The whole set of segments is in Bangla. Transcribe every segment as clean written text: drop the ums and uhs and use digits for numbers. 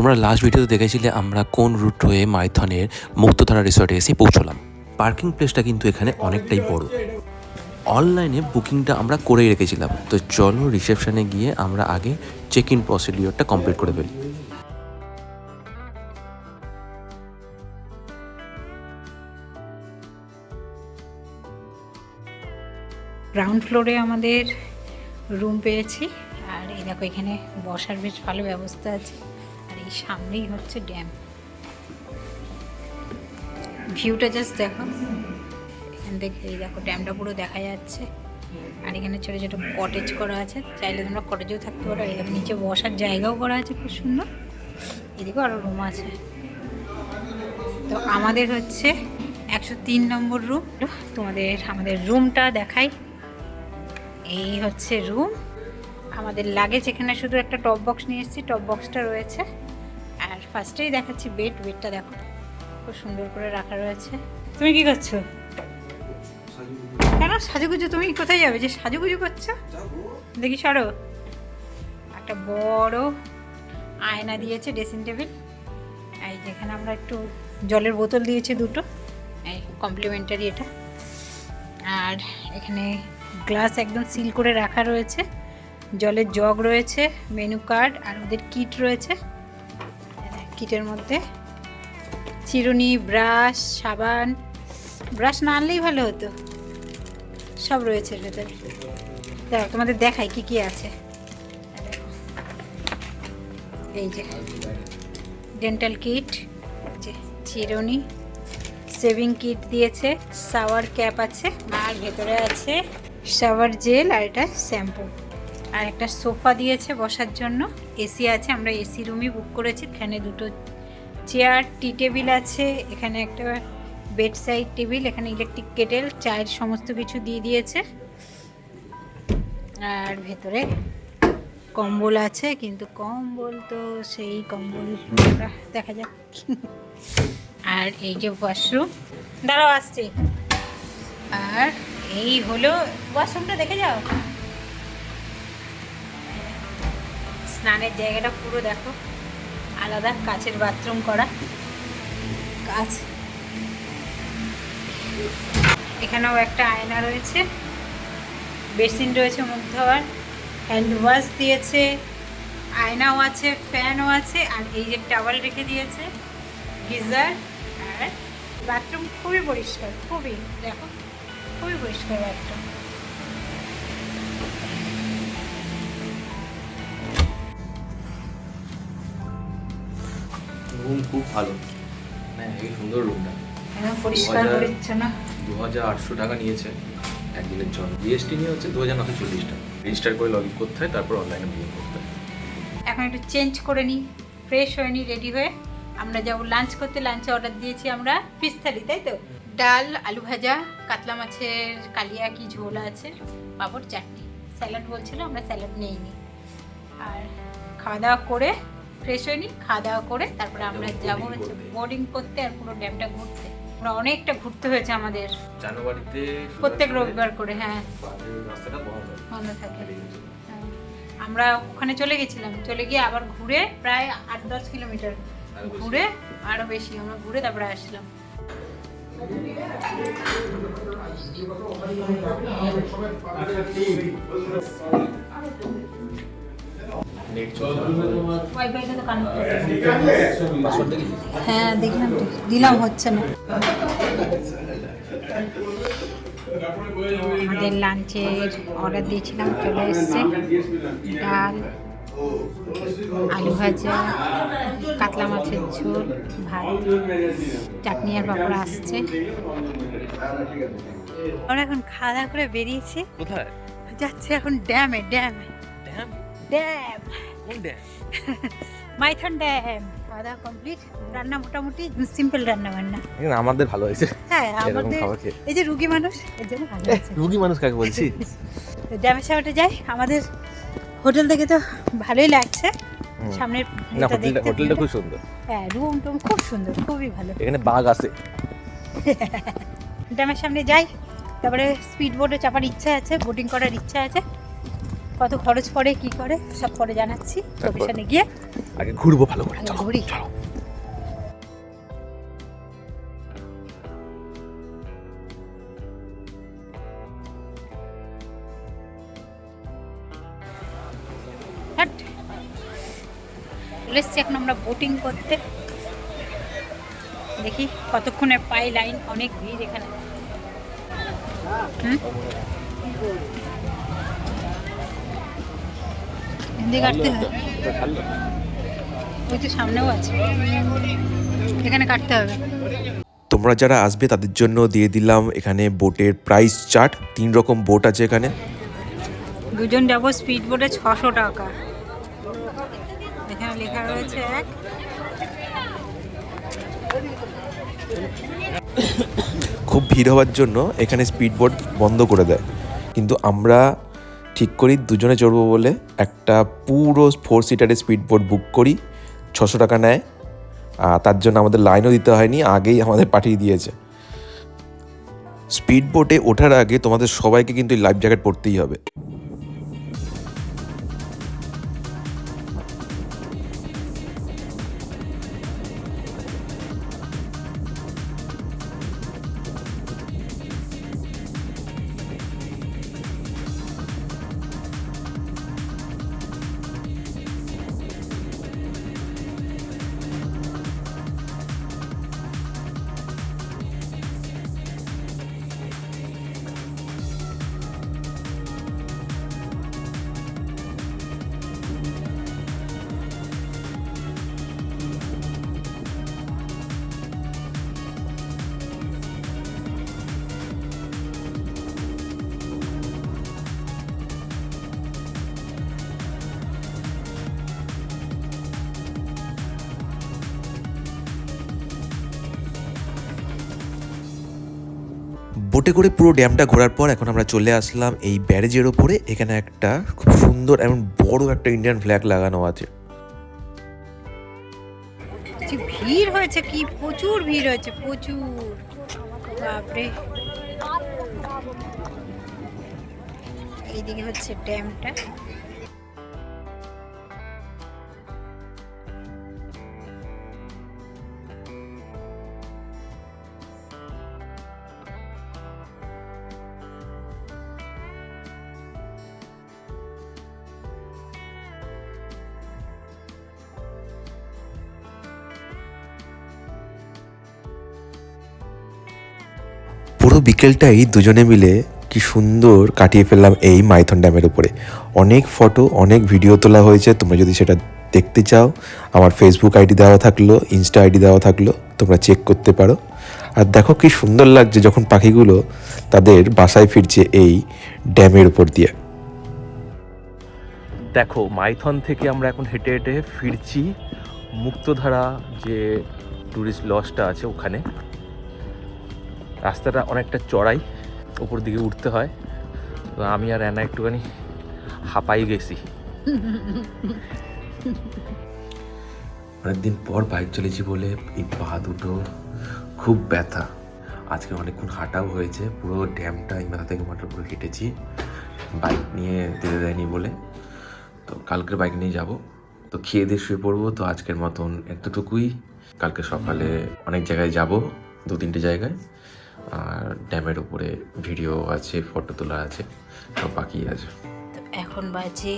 তোমরা লাস্ট ভিডিওতে দেখেছিলে আমরা কোন রুট হয়ে মাইথনের মুক্তধারা রিসর্টে এসে পৌঁছলাম। পার্কিং প্লেসটা কিন্তু এখানে অনেকটাই বড়। অনলাইনে বুকিংটা আমরা করেই রেখেছিলাম, তো চলো রিসেপশনে গিয়ে আমরা আগে চেক ইন প্রসিডিওরটা কমপ্লিট করে ফেলি। গ্রাউন্ড ফ্লোরে আমাদের রুম পেয়েছি, আর এই দেখো এখানে বসার বেশ ভালো ব্যবস্থা আছে, আর এই সামনেই হচ্ছে ড্যাম। ভিউটা জাস্ট দেখো, এখান থেকে এই দেখো ড্যামটা পুরো দেখা যাচ্ছে। আর এখানে ছোটো ছোটো কটেজ করা আছে, চাইলে তোমরা কটেজেও থাকতে পারো। এই দেখো নিচে বসার জায়গাও করা আছে খুব সুন্দর। এদিকেও আরও রুম আছে। তো আমাদের হচ্ছে 103 নম্বর রুম। আমাদের রুমটা দেখাই। এই হচ্ছে রুম। আমাদের লাগেজ এখানে শুধু একটা টপ বক্স নিয়ে এসেছি, টপ বক্সটা রয়েছে। আর ফার্স্টেই দেখাচ্ছি বেডটা দেখো খুব সুন্দর করে রাখা রয়েছে। তুমি কি করছো? কেন সাজুগুজু? তুমি কোথায় যাবে যে সাজুগুজু করছো? দেখি সরো। একটা বড় আয়না দিয়েছে, ড্রেসিং টেবিল। এই যেখানে আমরা একটু জলের বোতল দিয়েছি দুটো, এই কমপ্লিমেন্টারি এটা। আর এখানে গ্লাস একদম সিল করে রাখা রয়েছে, জলের জগ রয়েছে, মেনু কার্ড, আর ওদের কিট রয়েছে। কিটের মধ্যে চিরুনি, ব্রাশ, সাবান, ব্রাশ না আনলেই ভালো হতো, সব রয়েছে ভেতরে। দেখো তোমাদের দেখাই কি কি আছে। এই যে ডেন্টাল কিট, যে চিরুনি, সেভিং কিট দিয়েছে, শাওয়ার ক্যাপ আছে, আর ভেতরে আছে শাওয়ার জেল, আর এটা শ্যাম্পু। আর একটা সোফা দিয়েছে বসার জন্য। এসি আছে, আমরা এসি রুমই বুক করেছি। এখানে দুটো চেয়ার, টি টেবিল আছে, এখানে একটা বেড সাইড টেবিল, এখানে ইলেকট্রিক কেটেল, চায়ের সমস্ত কিছু দিয়ে দিয়েছে। আর ভেতরে কম্বল আছে, কিন্তু কম্বল তো সেই কম্বল দেখা যাক। আর এই যে ওয়াশরুম, দাঁড়াও আসছে। আর এই হলো ওয়াশরুমটা, দেখে যাও। স্নানের জায়গাটা পুরো দেখো আলাদা, কাচের বাথরুম করা, কাচ। এখানেও একটা আয়না রয়েছে, বেসিন রয়েছে মুখ ধোয়ার, হ্যান্ড ওয়াশ দিয়েছে, আয়নাও আছে, ফ্যানও আছে, আর এই যে টাওয়াল রেখে দিয়েছে, গিজার। আর বাথরুম খুবই পরিষ্কার, খুবই দেখো খুবই পরিষ্কার বাথরুম। রুম খুব ভালো, হ্যাঁ এই সুন্দর রুমটা, পরিষ্কার পরিচ্ছন্ন। 2800 টাকা নিয়েছে একদিনের জন্য। জিএসটি নিয়ে হচ্ছে 2940 টাকা। রেজিস্টার করে লগ ইন করতে হয়, তারপর অনলাইনে বুকিং করতে হয়। এখন একটু চেঞ্জ করে নিই, ফ্রেশ হয়ে নিই, রেডি হয়ে আমরা যাবো লাঞ্চ করতে। লাঞ্চে অর্ডার দিয়েছি আমরা ফিশ থালি, তাই তো? ডাল, আলু ভাজা, কাতলা মাছের কালিয়া কি ঝোল আছে, পাঁপড়, চাটনি, স্যালাড বলছিল, আমরা স্যালাড নিইনি। আর খাওয়া দাওয়া করে ফ্রেশ হয়ে নিই, খাওয়া দাওয়া করে তারপরে আমরা যাবো হচ্ছে বোর্ডিং করতে, আর পুরো ড্যামটা ঘুরতে। আমরা অনেকটা ঘুরতে হয়েছে আমাদের জানুয়ারিতে প্রত্যেক রবিবার করে। হ্যাঁ, রাস্তাটা বন্ধ থাকে। আমরা ওখানে চলে গেছিলাম, চলে গিয়ে আবার ঘুরে প্রায় 8-10 কিলোমিটার ঘুরে, আরও বেশি আমরা ঘুরে তারপরে আসলাম। হ্যাঁ দেখলাম তো, দিলাম হচ্ছে না। আমাদের লাঞ্চের অর্ডার দিয়েছিলাম, চলে এসছে। ডাল, আলু ভাজা, কাতলা মাছের ঝোল, ভাত, চাটনি আর পাঁপড় আসছে। আমরা এখন খাওয়া দাওয়া করে বেরিয়েছি। কোথায় যাচ্ছে এখন ড্যামে। Dam Maithon dam. খাওয়া দাওয়া কমপ্লিট, রান্না মোটামুটি সিম্পল রান্না বান্না। আমাদের ভালো হয়েছে। হ্যাঁ আমাদের এই যে রুগী মানুষ, এর জন্য ভালো হয়েছে। রুগী মানুষ কাকে বলছি? ড্যামের সামনে যাই। আমাদের হোটেল থেকে তো ভালোই লাগছে, সামনের হোটেলটা খুব সুন্দর। হ্যাঁ, রুম টুম খুব সুন্দর, খুবই ভালো। এখানে বাঘ আছে। ড্যামের সামনে যাই, তারপরে স্পিড বোটে চাপার ইচ্ছা আছে, বোটিং করার ইচ্ছা আছে। কত খরচ পড়ে কি করে সব পরে জানাচ্ছি লোকেশনে গিয়ে। আগে ঘুরবো ভালো করে, চলো ঘুরি। চলো। হাট। চলে এসছি এখন আমরা বোটিং করতে। দেখি কতক্ষণের পাই লাইন, অনেক ভিড় এখানে। হিন্দি কাটতে হয়, ওই তো সামনেও আছে, এখানে কাটতে হবে। তোমরা যারা আসবে তাদের জন্য দিয়ে দিলাম এখানে বোটের প্রাইস চার্ট। 3 রকম বোট আছে এখানে। দুজন যাবো স্পিড বোটে 600 টাকা। এখানে লেখা রয়েছে 1। খুব ভিড় হওয়ার জন্য এখানে স্পিড বোট বন্ধ করে দেয়, কিন্তু আমরা ঠিক করি দুজনে চড়বো বলে একটা পুরো 4 সিটারের স্পিড বোট বুক করি। 600 টাকা নেয়, তার জন্য আমাদের লাইনও দিতে হয়নি, আগেই আমাদের পাঠিয়ে দিয়েছে। স্পিড বোটে ওঠার আগে তোমাদের সবাইকে কিন্তু লাইফ জ্যাকেট পরতেই হবে। বোটে করে পুরো ড্যামটা ঘোরার পর এখন আমরা চলে আসলাম এই ব্যারেজের ওপরে। এখানে একটা খুব সুন্দর এবং বড় একটা ইন্ডিয়ান ফ্ল্যাগ লাগানো আছে। ভিড় হয়েছে কি, প্রচুর ভিড় হয়েছে, প্রচুর, বাপরে। এইদিকে হচ্ছে ড্যামটা। পুরো বিকেলটাই দুজনে মিলে কি সুন্দর কাটিয়ে ফেললাম এই মাইথন ড্যামের উপরে। অনেক ফটো, অনেক ভিডিও তোলা হয়েছে। তোমরা যদি সেটা দেখতে চাও, আমার ফেসবুক আইডি দেওয়া থাকলো, ইনস্টা আইডি দেওয়া থাকলো, তোমরা চেক করতে পারো। আর দেখো কি সুন্দর লাগছে যখন পাখিগুলো তাদের বাসায় ফিরছে এই ড্যামের উপর দিয়ে। দেখো মাইথন থেকে আমরা এখন হেঁটে হেঁটে ফিরছি মুক্তধারা যে ট্যুরিস্ট লজটা আছে ওখানে। রাস্তাটা অনেকটা চড়াই, উপর দিকে উঠতে হয়। তো আমি আর অ্যানা একটুখানি হাঁপাই গেছি। অনেকদিন পর বাইক চলেছি বলে এই পা দুটো খুব ব্যথা। আজকে অনেকক্ষণ হাঁটাও হয়েছে, পুরো ড্যামটা এই মাথা থেকে মাথার পুরো হেঁটেছি, বাইক নিয়ে যেতে দেয়নি বলে। তো কালকের বাইক নিয়ে যাব। তো খেয়ে দিয়ে শুয়ে পড়বো। তো আজকের মতন এতটুকুই। কালকে সকালে অনেক জায়গায় যাব, 2-3টে জায়গায়। আর ড্যামের উপরে ভিডিও আছে, ফটো তোলা আছে, সব বাকি আছে। তো এখন বাজে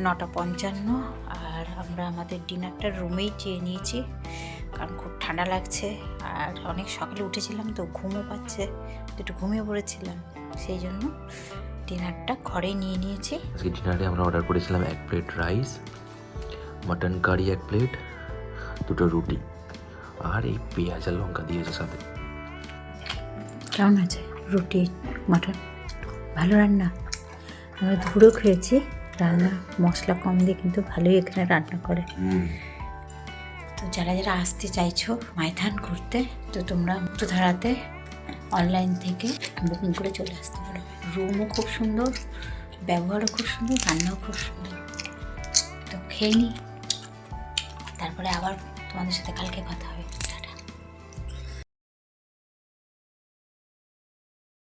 9:55 আর আমরা আমাদের ডিনারটা রুমেই চেয়ে নিয়েছি, কারণ খুব ঠান্ডা লাগছে আর অনেক সকালে উঠেছিলাম তো ঘুমও পাচ্ছে, তো একটু ঘুমিয়ে পড়েছিলাম, সেই জন্য ডিনারটা ঘরেই নিয়ে নিয়েছি। আজকে ডিনারে আমরা অর্ডার করেছিলাম 1 plate rice, mutton curry 1 plate, 2টো রুটি, আর এই পেঁয়াজ আর লঙ্কা দিয়েছে সাথে। কেমন আছে রুটি মাটন? ভালো রান্না। আমরা দুপুরেও খেয়েছি, রান্না মশলা কম দিয়ে কিন্তু ভালোই এখানে রান্না করে। তো যারা যারা আসতে চাইছো মাইথন ঘুরতে, তো তোমরা মুক্তধারাতে অনলাইন থেকে বুকিং করে চলে আসতে পারো। রুমও খুব সুন্দর, ব্যবহারও খুব সুন্দর, রান্নাও খুব সুন্দর। তো খেয়ে নিই, তারপরে আবার তোমাদের সাথে কালকে কথা হবে।